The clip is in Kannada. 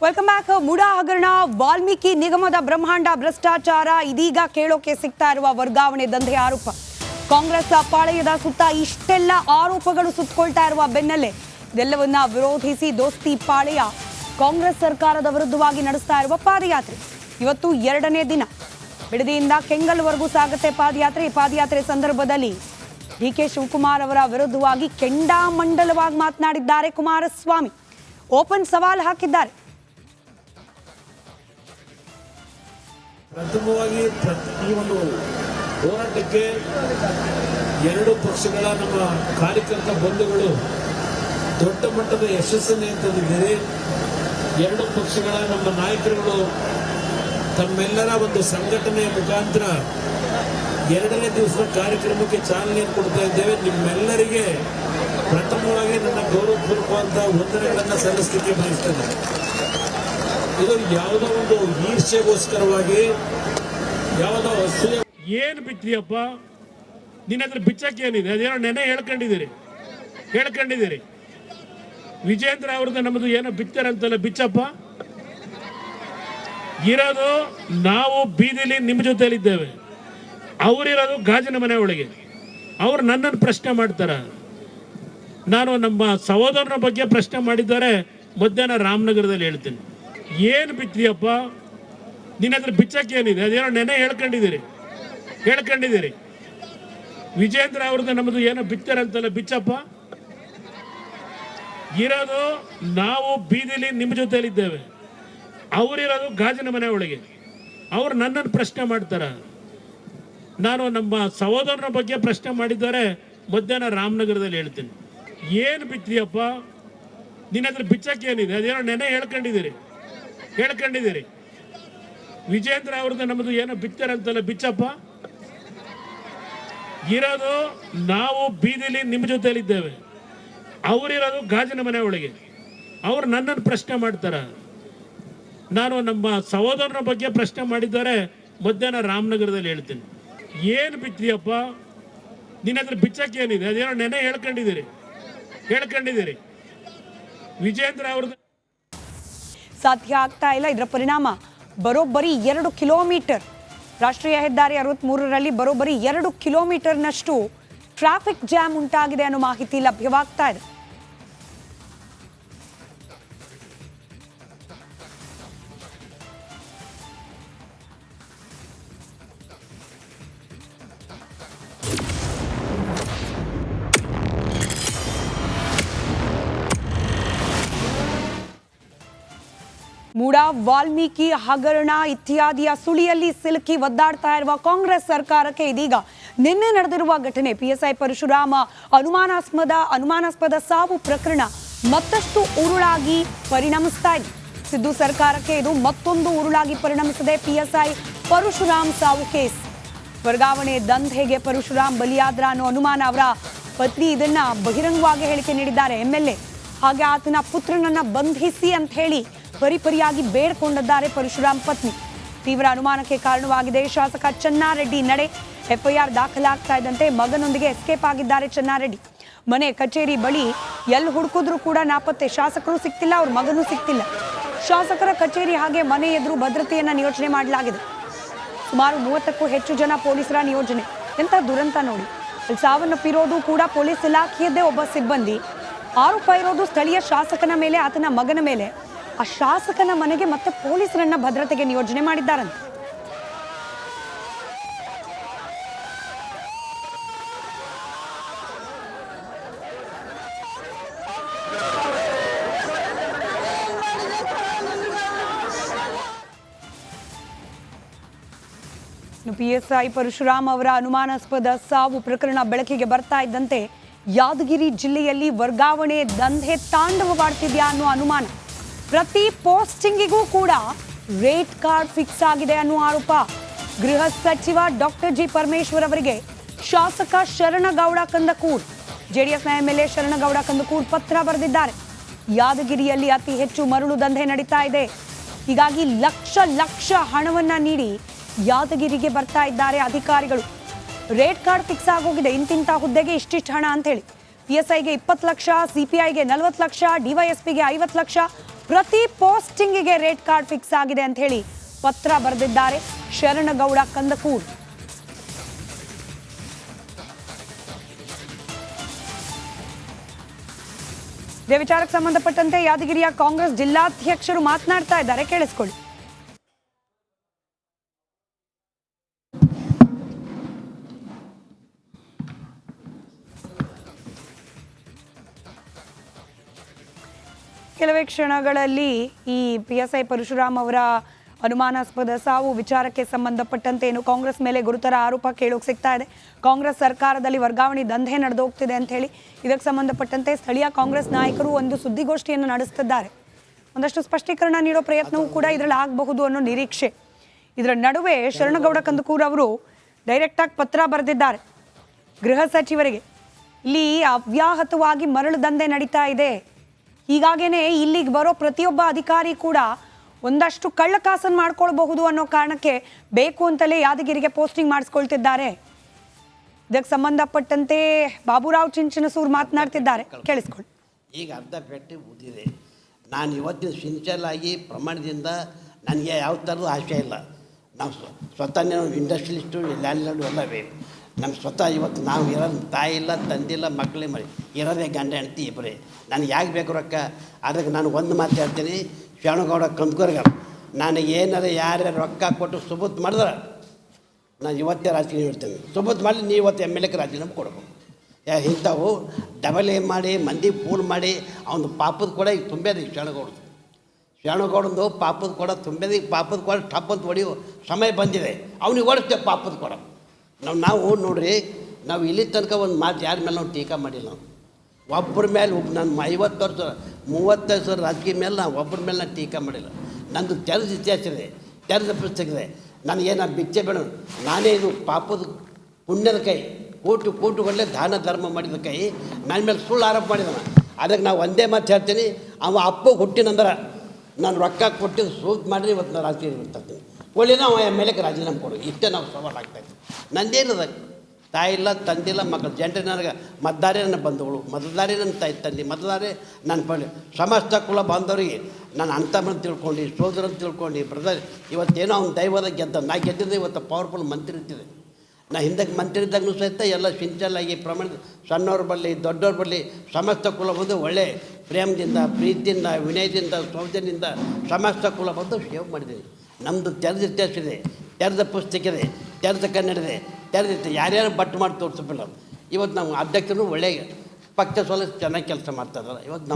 Welcome back. ಮುಡಾ ಹಗರಣ, ವಾಲ್ಮೀಕಿ ನಿಗಮದ ಬ್ರಹ್ಮಾಂಡ ಭ್ರಷ್ಟಾಚಾರ, ಇದೀಗ ಕೇಳೋಕೆ ಸಿಗ್ತಾ ಇರುವ ವರ್ಗಾವಣೆ ದಂಧೆ ಆರೋಪ. ಕಾಂಗ್ರೆಸ್ ಪಾಳೆಯದ ಸುತ್ತ ಇಷ್ಟೆಲ್ಲ ಆರೋಪಗಳು ಸುತ್ತಕೊಳ್ತಾ ಇರುವ ಬೆನ್ನಲ್ಲೇ ಇದೆಲ್ಲವನ್ನ ವಿರೋಧಿಸಿ ದೋಸ್ತಿ ಪಾಳೆಯ ಕಾಂಗ್ರೆಸ್ ಸರ್ಕಾರದ ವಿರುದ್ಧವಾಗಿ ನಡೆಸ್ತಾ ಇರುವ ಪಾದಯಾತ್ರೆ ಇವತ್ತು 2ನೇ ದಿನ. ಬಿಡದಿಯಿಂದ ಕೆಂಗಲ್ವರೆಗೂ ಸಾಗುತ್ತೆ ಪಾದಯಾತ್ರೆ. ಪಾದಯಾತ್ರೆ ಸಂದರ್ಭದಲ್ಲಿ ಡಿಕೆ ಶಿವಕುಮಾರ್ ಅವರ ವಿರುದ್ಧವಾಗಿ ಕೆಂಡಾಮಂಡಲವಾಗಿ ಮಾತನಾಡಿದ್ದಾರೆ ಕುಮಾರಸ್ವಾಮಿ. ಓಪನ್ ಸವಾಲ್ ಹಾಕಿದ್ದಾರೆ. ಪ್ರಥಮವಾಗಿ ಈ ಒಂದು ಹೋರಾಟಕ್ಕೆ ಎರಡು ಪಕ್ಷಗಳ ನಮ್ಮ ಕಾರ್ಯಕರ್ತ ಬಂಧುಗಳು ದೊಡ್ಡ ಮಟ್ಟದ ಯಶಸ್ಸನ್ನು ತಂದಿದ್ದೀರಿ. ಎರಡು ಪಕ್ಷಗಳ ನಮ್ಮ ನಾಯಕರುಗಳು ತಮ್ಮೆಲ್ಲರ ಒಂದು ಸಂಘಟನೆಯ ಮುಖಾಂತರ 2ನೇ ದಿವಸದ ಕಾರ್ಯಕ್ರಮಕ್ಕೆ ಚಾಲನೆಯನ್ನು ಕೊಡ್ತಾ ಇದ್ದೇವೆ. ನಿಮ್ಮೆಲ್ಲರಿಗೆ ಪ್ರಥಮವಾಗಿ ನನ್ನ ಗೌರವಪೂರ್ವಕವಾದ ವಂದನೆಗಳನ್ನು ಸಲ್ಲಿಸಲಿಕ್ಕೆ ಬಯಸ್ತೇನೆ. ಇದು ಯಾವುದೋ ಒಂದು ಈರ್ಷೆಗೋಸ್ಕರವಾಗಿ ಯಾವುದೋ ಅಸೂಯೆ ಏನು ಬಿತ್ತಿಯಪ್ಪ, ನಿನ್ನ ಹತ್ರ ಬಿಚ್ಚಕ್ಕೆ ಏನಿದೆ? ಅದೇನೋ ನೆನೆ ಹೇಳ್ಕೊಂಡಿದ್ದೀರಿ. ವಿಜೇಂದ್ರ ಅವ್ರದ್ದು ನಮ್ಮದು ಏನೋ ಬಿತ್ತಾರಂತಲ್ಲ, ಬಿಚ್ಚಪ್ಪ. ಇರೋದು ನಾವು ಬೀದಿಲಿ ನಿಮ್ಮ ಜೊತೆಲಿದ್ದೇವೆ, ಅವರಿರೋದು ಗಾಜಿನ ಮನೆ ಒಳಗೆ. ಅವ್ರು ನನ್ನನ್ನು ಪ್ರಶ್ನೆ ಮಾಡ್ತಾರ. ನಾನು ನಮ್ಮ ಸಹೋದರನ ಬಗ್ಗೆ ಪ್ರಶ್ನೆ ಮಾಡಿದ್ದಾರೆ. ಮಧ್ಯಾಹ್ನ ರಾಮನಗರದಲ್ಲಿ ಹೇಳ್ತೀನಿ. ಏನು ಬಿತ್ತಿಯಪ್ಪ, ನಿನ್ನ ಹತ್ರ ಬಿಚ್ಚಕ್ಕೆ ಏನಿದೆ? ಅದೇನೋ ನೆನೆ ಹೇಳ್ಕೊಂಡಿದ್ದೀರಿ. ವಿಜೇಂದ್ರ ಅವ್ರದ್ದು ನಮ್ಮದು ಏನೋ ಬಿತ್ತಾರಂತಲ್ಲ, ಬಿಚ್ಚಪ್ಪ. ಇರೋದು ನಾವು ಬೀದಿಲಿ ನಿಮ್ಮ ಜೊತೆಲಿದ್ದೇವೆ, ಅವರಿರೋದು ಗಾಜಿನ ಮನೆ ಒಳಗೆ. ಅವ್ರು ನನ್ನನ್ನು ಪ್ರಶ್ನೆ ಮಾಡ್ತಾರ. ನಾನು ನಮ್ಮ ಸಹೋದರನ ಬಗ್ಗೆ ಪ್ರಶ್ನೆ ಮಾಡಿದ್ದಾರೆ. ಮಧ್ಯಾಹ್ನ ರಾಮನಗರದಲ್ಲಿ ಹೇಳ್ತೀನಿ. ಏನು ಬಿತ್ತಿಯಪ್ಪ, ನಿನ್ನ ಹತ್ರ ಬಿಚ್ಚಕ್ಕೆ ಏನಿದೆ? ಅದೇನೋ ನೆನೆ ಹೇಳ್ಕೊಂಡಿದ್ದೀರಿ. ವಿಜೇಂದ್ರ ಅವ್ರದ್ದು ನಮ್ಮದು ಏನೋ ಬಿತ್ತಾರಂತಲ್ಲ, ಬಿಚ್ಚಪ್ಪ. ಇರೋದು ನಾವು ಬೀದಿಲಿ ನಿಮ್ಮ ಜೊತೆಲಿದ್ದೇವೆ, ಅವರಿರೋದು ಗಾಜಿನ ಮನೆ ಒಳಗೆ. ಅವ್ರು ನನ್ನನ್ನು ಪ್ರಶ್ನೆ ಮಾಡ್ತಾರ. ನಾನು ನಮ್ಮ ಸಹೋದರನ ಬಗ್ಗೆ ಪ್ರಶ್ನೆ ಮಾಡಿದ್ದಾರೆ. ಮಧ್ಯಾಹ್ನ ರಾಮನಗರದಲ್ಲಿ ಹೇಳ್ತೀನಿ. ಏನು ಬಿತ್ತಿಯಪ್ಪ, ನಿನ್ನ ಹತ್ರ ಬಿಚ್ಚಕ್ಕೆ ಏನಿದೆ? ಅದೇನೋ ನೆನೆ ಹೇಳ್ಕೊಂಡಿದ್ದೀರಿ. ವಿಜೇಂದ್ರ ಅವ್ರದ್ದು ಸಾಧ್ಯ ಆಗ್ತಾ ಇಲ್ಲ. ಇದರ ಪರಿಣಾಮ ಬರೋಬ್ಬರಿ 2 ಕಿಲೋಮೀಟರ್ ರಾಷ್ಟ್ರೀಯ ಹೆದ್ದಾರಿ 63ರಲ್ಲಿ ಬರೋಬ್ಬರಿ 2 ಕಿಲೋಮೀಟರ್ನಷ್ಟು ಟ್ರಾಫಿಕ್ ಜಾಮ್ ಉಂಟಾಗಿದೆ ಅನ್ನೋ ಮಾಹಿತಿ ಲಭ್ಯವಾಗ್ತಾ ಇದೆ. ಮೂಡಾ, ವಾಲ್ಮೀಕಿ ಹಗರಣ ಇತ್ಯಾದಿಯ ಸುಳಿಯಲ್ಲಿ ಸಿಲುಕಿ ಒದ್ದಾಡ್ತಾ ಇರುವ ಕಾಂಗ್ರೆಸ್ ಸರ್ಕಾರಕ್ಕೆ ಇದೀಗ ನಿನ್ನೆ ನಡೆದಿರುವ ಘಟನೆ, ಪಿಎಸ್ಐ ಪರಶುರಾಮ ಅನುಮಾನಾಸ್ಪದ ಸಾವು ಪ್ರಕರಣ ಮತ್ತಷ್ಟು ಉರುಳಾಗಿ ಪರಿಣಮಿಸ್ತಾ ಇದೆ. ಸಿದ್ದು ಸರ್ಕಾರಕ್ಕೆ ಇದು ಮತ್ತೊಂದು ಉರುಳಾಗಿ ಪರಿಣಮಿಸಿದೆ. ಪಿಎಸ್ಐ ಪರಶುರಾಮ್ ಸಾವು ಕೇಸ್ ವರ್ಗಾವಣೆ ದಂಧೆಗೆ ಪರಶುರಾಮ್ ಬಲಿಯಾದ್ರ ಅನ್ನೋ ಅನುಮಾನ. ಅವರ ಪತ್ನಿ ಇದನ್ನ ಬಹಿರಂಗವಾಗಿ ಹೇಳಿಕೆ ನೀಡಿದ್ದಾರೆ. ಎಂಎಲ್ಎ ಹಾಗೆ ಆತನ ಪುತ್ರನನ್ನ ಬಂಧಿಸಿ ಅಂತ ಹೇಳಿ ಪರಿಪರಿಯಾಗಿ ಬೇಡ್ಕೊಂಡಿದ್ದಾರೆ ಪರಶುರಾಮ್ ಪತ್ನಿ. ತೀವ್ರ ಅನುಮಾನಕ್ಕೆ ಕಾರಣವಾಗಿದೆ ಶಾಸಕ ಚೆನ್ನಾರೆಡ್ಡಿ ನಡೆ. ಎಫ್ಐಆರ್ ದಾಖಲಾಗ್ತಾ ಇದ್ದಂತೆ ಮಗನೊಂದಿಗೆ ಎಸ್ಕೇಪ್ ಆಗಿದ್ದಾರೆ ಚೆನ್ನಾರೆಡ್ಡಿ. ಮನೆ ಕಚೇರಿ ಬಳಿ ಎಲ್ಲಿ ಹುಡುಕಿದ್ರು ಕೂಡ ನಾಪತ್ತೆ. ಶಾಸಕರು ಸಿಗ್ತಿಲ್ಲ, ಅವ್ರ ಮಗನೂ ಸಿಗ್ತಿಲ್ಲ. ಶಾಸಕರ ಕಚೇರಿ ಹಾಗೆ ಮನೆ ಎದುರು ಭದ್ರತೆಯನ್ನ ನಿಯೋಜನೆ ಮಾಡಲಾಗಿದೆ. ಸುಮಾರು 30ಕ್ಕೂ ಹೆಚ್ಚು ಜನ ಪೊಲೀಸರ ನಿಯೋಜನೆ. ಎಂತ ದುರಂತ ನೋಡಿ. ಅಲ್ಲಿ ಸಾವನ್ನಪ್ಪಿರೋದು ಕೂಡ ಪೊಲೀಸ್ ಇಲಾಖೆಯದ್ದೇ ಒಬ್ಬ ಸಿಬ್ಬಂದಿ. ಆರೋಪ ಇರೋದು ಸ್ಥಳೀಯ ಶಾಸಕನ ಮೇಲೆ, ಆತನ ಮಗನ ಮೇಲೆ. ಆ ಶಾಸಕನ ಮನೆಗೆ ಮತ್ತೆ ಪೊಲೀಸರನ್ನ ಭದ್ರತೆಗೆ ನಿಯೋಜನೆ ಮಾಡಿದ್ದಾರಂತೆ. ಪಿಎಸ್ಐ ಪರಶುರಾಮ್ ಅವರ ಅನುಮಾನಾಸ್ಪದ ಸಾವು ಪ್ರಕರಣ ಬೆಳಕಿಗೆ ಬರ್ತಾ ಇದ್ದಂತೆ ಯಾದಗಿರಿ ಜಿಲ್ಲೆಯಲ್ಲಿ ವರ್ಗಾವಣೆ ದಂಧೆ ತಾಂಡವವಾಡ್ತಿದ್ಯಾ ಅನ್ನೋ ಅನುಮಾನ. ಪ್ರತಿ ಪೋಸ್ಟಿಂಗಿಗೂ ಕೂಡ ರೇಟ್ ಕಾರ್ಡ್ ಫಿಕ್ಸ್ ಆಗಿದೆ ಅನ್ನೋ ಆರೋಪ. ಗೃಹ ಸಚಿವ ಡಾಕ್ಟರ್ ಜಿ ಪರಮೇಶ್ವರ್ ಅವರಿಗೆ ಶಾಸಕ ಶರಣಗೌಡ ಕಂದಕೂರ್, ಜೆಡಿಎಸ್ನ ಎಂಎಲ್ಎ ಶರಣಗೌಡ ಕಂದಕೂರ್ ಪತ್ರ ಬರೆದಿದ್ದಾರೆ. ಯಾದಗಿರಿಯಲ್ಲಿ ಅತಿ ಹೆಚ್ಚು ಮರಳು ದಂಧೆ ನಡೀತಾ ಇದೆ. ಹೀಗಾಗಿ ಲಕ್ಷ ಹಣವನ್ನ ನೀಡಿ ಯಾದಗಿರಿಗೆ ಬರ್ತಾ ಇದ್ದಾರೆ ಅಧಿಕಾರಿಗಳು. ರೇಟ್ ಕಾರ್ಡ್ ಫಿಕ್ಸ್ ಆಗೋಗಿದೆ. ಇಂತಿಂತ ಹುದ್ದೆಗೆ ಇಷ್ಟಿಷ್ಟು ಹಣ ಅಂತ ಹೇಳಿ. ಪಿಎಸ್ಐಗೆ 20 ಲಕ್ಷ, ಸಿಪಿಐಗೆ 40 ಲಕ್ಷ, ಡಿವೈಎಸ್ಪಿಗೆ 50 ಲಕ್ಷ, ಪ್ರತಿ ಪೋಸ್ಟಿಂಗಿಗೆ ರೇಟ್ ಕಾರ್ಡ್ ಫಿಕ್ಸ್ ಆಗಿದೆ ಅಂತ ಹೇಳಿ ಪತ್ರ ಬರೆದಿದ್ದಾರೆ ಶರಣಗೌಡ ಕಂದಕೂರ್. ಇದೇ ವಿಚಾರಕ್ಕೆ ಸಂಬಂಧಪಟ್ಟಂತೆ ಯಾದಗಿರಿಯ ಕಾಂಗ್ರೆಸ್ ಜಿಲ್ಲಾಧ್ಯಕ್ಷರು ಮಾತನಾಡ್ತಾ ಇದ್ದಾರೆ, ಕೇಳಿಸ್ಕೊಳ್ಳಿ. ಕೆಲವೇ ಕ್ಷಣಗಳಲ್ಲಿ ಈ PSI ಪರಶುರಾಮ್ ಅವರ ಅನುಮಾನಾಸ್ಪದ ಸಾವು ವಿಚಾರಕ್ಕೆ ಸಂಬಂಧಪಟ್ಟಂತೆ ಏನು ಕಾಂಗ್ರೆಸ್ ಮೇಲೆ ಗುರುತರ ಆರೋಪ ಕೇಳೋಕೆ ಸಿಗ್ತಾ ಇದೆ. ಕಾಂಗ್ರೆಸ್ ಸರ್ಕಾರದಲ್ಲಿ ವರ್ಗಾವಣೆ ದಂಧೆ ನಡೆದೋಗ್ತಿದೆ ಅಂತ ಹೇಳಿ ಇದಕ್ಕೆ ಸಂಬಂಧಪಟ್ಟಂತೆ ಸ್ಥಳೀಯ ಕಾಂಗ್ರೆಸ್ ನಾಯಕರು ಒಂದು ಸುದ್ದಿಗೋಷ್ಠಿಯನ್ನು ನಡೆಸುತ್ತಿದ್ದಾರೆ. ಒಂದಷ್ಟು ಸ್ಪಷ್ಟೀಕರಣ ನೀಡೋ ಪ್ರಯತ್ನವೂ ಕೂಡ ಇದರಲ್ಲಿ ಆಗಬಹುದು ಅನ್ನೋ ನಿರೀಕ್ಷೆ. ಇದರ ನಡುವೆ ಶರಣಗೌಡ ಕಂದಕೂರ್ ಅವರು ಡೈರೆಕ್ಟಾಗಿ ಪತ್ರ ಬರೆದಿದ್ದಾರೆ ಗೃಹ ಸಚಿವರಿಗೆ. ಇಲ್ಲಿ ಅವ್ಯಾಹತವಾಗಿ ಮರಳು ದಂಧೆ ನಡೀತಾ ಇದೆ, ಹೀಗಾಗೇನೆ ಇಲ್ಲಿಗೆ ಬರೋ ಪ್ರತಿಯೊಬ್ಬ ಅಧಿಕಾರಿ ಕೂಡ ಒಂದಷ್ಟು ಕಳ್ಳಕಾಸನ್ನು ಮಾಡ್ಕೊಳ್ಬಹುದು ಅನ್ನೋ ಕಾರಣಕ್ಕೆ ಬೇಕು ಅಂತಲೇ ಯಾದಗಿರಿಗೆ ಪೋಸ್ಟಿಂಗ್ ಮಾಡಿಸ್ಕೊಳ್ತಿದ್ದಾರೆ. ಇದಕ್ಕೆ ಸಂಬಂಧಪಟ್ಟಂತೆ ಬಾಬುರಾವ್ ಚಿಂಚನಸೂರ್ ಮಾತನಾಡ್ತಿದ್ದಾರೆ, ಕೇಳಿಸ್ಕೊಳ್ಳಿ. ಈಗ ಅರ್ಧ ಪೆಟ್ಟು ಊದಿದೆ. ನಾನು ಇವತ್ತಿನ ಸಿನ್ಸಿಯರ್ ಆಗಿ ಪ್ರಮಾಣದಿಂದ ನನಗೆ ಯಾವ ಥರದ ಆಶೆ ಇಲ್ಲ. ನಾವು ಸ್ವತಃ ಇಂಡಸ್ಟ್ರಿಯಲಿಸ್ಟು ಲ್ಯಾಂಡ್ಲಾರ್ಡು ಎಲ್ಲ ಬೇಕು. ನಮ್ಮ ಸ್ವತಃ ಇವತ್ತು ನಾವು ಇರೋದು ತಾಯಿ ಇಲ್ಲ, ತಂದಿಲ್ಲ, ಮಕ್ಕಳೇ ಮರಿ ಇರೋದೇ ಗಂಡ ಹೆಂಡತಿ ಇಬ್ಬರೇ. ನನಗೆ ಯಾಕೆ ಬೇಕು ರೊಕ್ಕ? ಅದಕ್ಕೆ ನಾನು ಒಂದು ಮಾತು ಹೇಳ್ತೀನಿ, ಶರಣಗೌಡ ಕಂದಕೂರ್ಗೆ ನಾನು ಏನಾರ ಯಾರ್ಯಾರು ರೊಕ್ಕ ಕೊಟ್ಟು ಸುಬೂತ್ ಮಾಡಿದ್ರೆ ನಾನು ಇವತ್ತೇ ರಾಜಕೀಯ ಇಡ್ತೀನಿ. ಸುಬೂತ್ ಮಾಡಿ ನೀವು ಇವತ್ತು MLA ರಾಜೀನಾಮೆ ಕೊಡಬೇಕು. ಇಂಥವು ಡಬಲ್ ಮಾಡಿ ಮಂದಿ ಫೋನ್ ಮಾಡಿ ಅವನು ಪಾಪದ ಕೂಡ ಈಗ ತುಂಬ್ಯದ. ಈಗ ಶರಣಗೌಡಂದು ಪಾಪದ ಕೂಡ ತುಂಬ್ಯದ. ಈಗ ಪಾಪದ ಕೂಡ ಟಪ್ ಅಂತ ಹೊಡೆಯೋ ಸಮಯ ಬಂದಿದೆ. ಅವನಿಗೆ ಓಡಿಸ್ತೇವೆ ಪಾಪದ ಕೂಡ. ನಾವು ನೋಡ್ರಿ, ನಾವು ಇಲ್ಲಿ ತನಕ ಒಂದು ಮಾತು ಯಾರ ಮೇಲೆ ನಾವು ಟೀಕಾ ಮಾಡಿಲ್ಲ. ನಾವು ಒಬ್ಬರ ಮೇಲೆ ನಾನು 50 ವರ್ಷ 35 ವರ್ಷ ರಾಜಕೀಯ ಮೇಲೆ ನಾವು ಒಬ್ಬರ ಮೇಲೆ ನಾನು ಟೀಕಾ ಮಾಡಿಲ್ಲ. ನಂದು ತೆರೆದ ಇತಿಹಾಸ ಇದೆ, ತೆರೆದ ಪುಸ್ತಕ ಇದೆ. ನನಗೇನು ಬಿಚ್ಚೆ ಬೇಡ. ನಾನೇ ಇದು ಪಾಪದ ಪುಣ್ಯದ ಕೈ, ಕೋಟುಗಳೇ ದಾನ ಧರ್ಮ ಮಾಡಿದ ಕೈ ನನ್ನ ಮೇಲೆ ಸುಳ್ಳು ಆರೋಪ ಮಾಡಿದಾನ. ಅದಕ್ಕೆ ನಾವು ಒಂದೇ ಮಾತು ಹೇಳ್ತೀನಿ, ಅವ ಅಪ್ಪ ಹುಟ್ಟಿನಂದ್ರೆ ನಾನು ರೊಕ್ಕ ಕೊಟ್ಟಿದ್ದು ಸೂಟ್ ಮಾಡಿದ್ರೆ ಇವತ್ತು ನಾನು ರಾಜಕೀಯ ಬಿಡ್ತೀನಿ. ಒಳ್ಳೆಯ ನಾವು MLA ರಾಜೀನಾಮೆ ಕೊಡು, ಇಷ್ಟೇ ನಾವು ಸವಾಲು ಆಗ್ತಾಯಿತ್ತು. ನಂದೇನದ ತಾಯಿ ಇಲ್ಲ, ತಂದಿಲ್ಲ, ಮಕ್ಕಳು ಜನರೇ ನನಗೆ ಮತದಾರೇ ನನ್ನ ಬಂಧುಗಳು, ಮತದಾರೇ ನನ್ನ ತಾಯಿ ತಂದೆ, ಮತದಾರೇ ನನ್ನ ಪಳ್ಳಿ ಸಮಸ್ತ ಕುಲ ಬಾಂಧವರಿಗೆ ನಾನು ಅಂತಮ್ಮನ್ನು ತಿಳ್ಕೊಂಡು, ಸೋದರನ್ನು ತಿಳ್ಕೊಂಡು, ಬ್ರದರ್ ಇವತ್ತೇನೋ ಅವ್ನು ದೈವದ ಗೆದ್ದ. ನಾ ಗೆದ್ದಿದ್ದೆ ಇವತ್ತು ಪವರ್ಫುಲ್ ಮಂತ್ರಿ ಇರ್ತಿದೆ. ನಾ ಹಿಂದಕ್ಕೆ ಮಂತ್ರಿ ಇದ್ದಾಗೂ ಸಹಿತ ಎಲ್ಲ ಸಿಂಚಲಾಗಿ ಪ್ರಮಾಣ ಸಣ್ಣವ್ರ ಬರಲಿ ದೊಡ್ಡವ್ರ ಬರಲಿ ಸಮಸ್ತ ಕುಲ ಬಂದು ಒಳ್ಳೆ ಪ್ರೇಮದಿಂದ, ಪ್ರೀತಿಯಿಂದ, ವಿನಯದಿಂದ, ಸೌಜನ್ಯದಿಂದ ಸಮಸ್ತ ಕುಲ ಬಂದು ಸೇವೆ ಮಾಡಿದ್ದೀನಿ. ನಮ್ಮದು ತೆರೆದ ಇತಿಹಾಸ ಇದೆ, ತೆರೆದ ಪುಸ್ತಕ ಇದೆ, ತೆರೆದ ಕನ್ನಡ ಇದೆ, ತೆರೆದಿತ್ತು. ಯಾರ್ಯಾರು ಬಟ್ಟು ಮಾಡಿ ತೋರಿಸಬಿಲ್ಲ. ಇವತ್ತು ನಾವು ಅಧ್ಯಕ್ಷರು ಒಳ್ಳೆಯ ಪಕ್ಷ ಸೋಲ ಚೆನ್ನಾಗಿ ಕೆಲಸ ಮಾಡ್ತಾ ಇದ್ದಾರೆ. ಇವತ್ತು ನಮ್ಮ